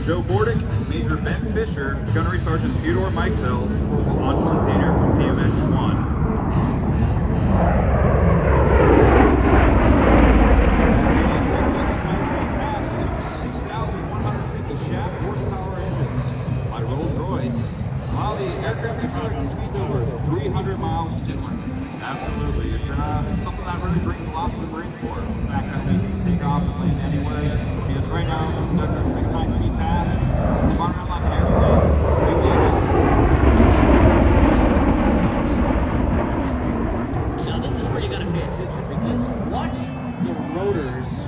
Joe Bordick, Major Ben Fisher, Gunnery Sergeant Theodore Mikesell, launch container from PMX-1. While the aircraft security speeds over 300 miles per hour. Absolutely. It's something that really brings a lot to the Marine Corps. The fact that we can take off and land anywhere. See us right now as we conduct our second high-speed pass. Flying around like an airplane. We love it. Now this is where you got to pay attention because watch the rotors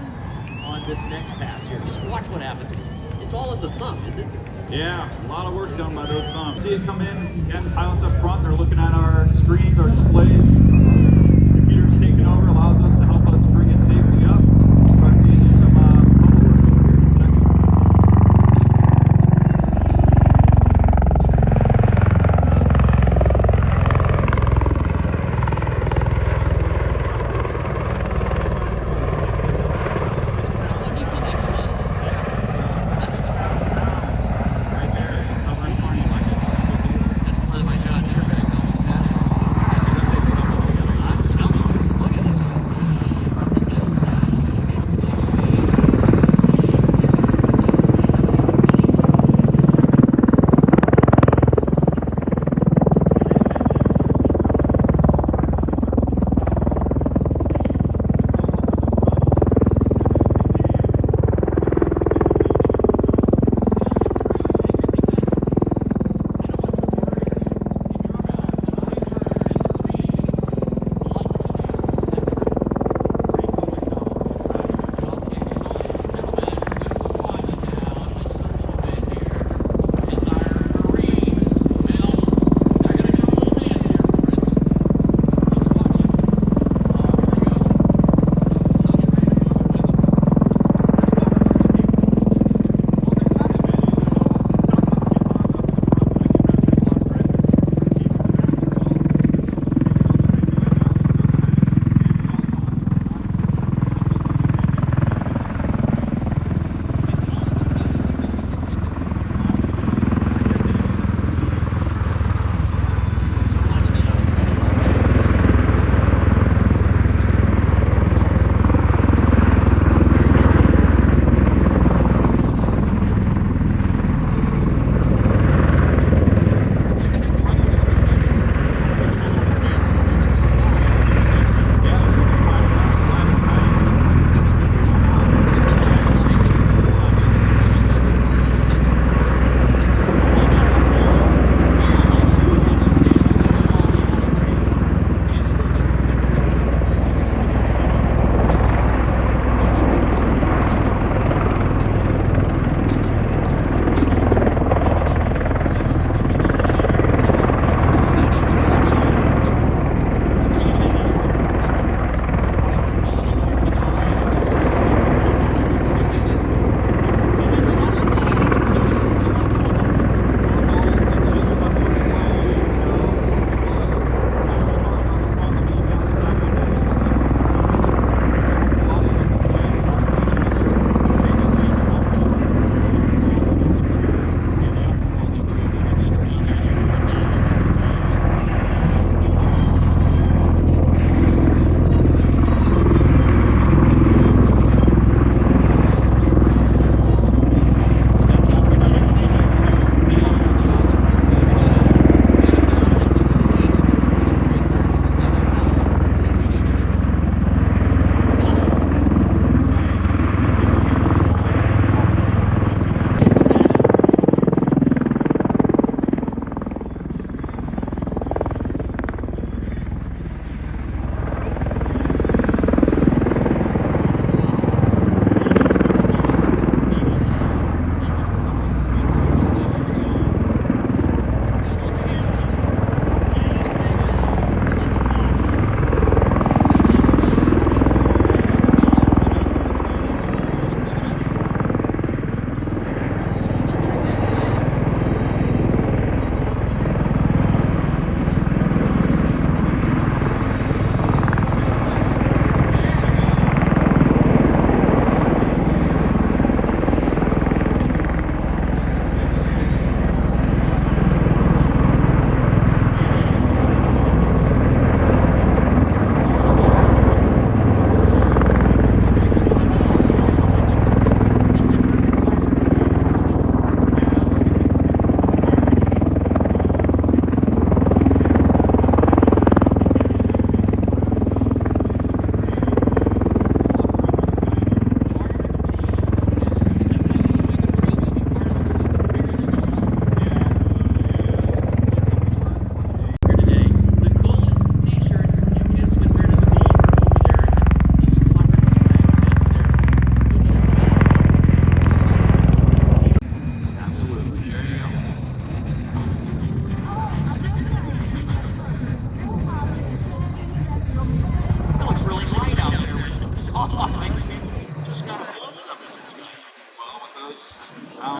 on this next pass here. Just watch what happens. It's all in the thumb, isn't it? Yeah, a lot of work done by those thumbs. See it come in, again, pilots up front, they're looking at our screens, our displays. Computer's taking over, allows us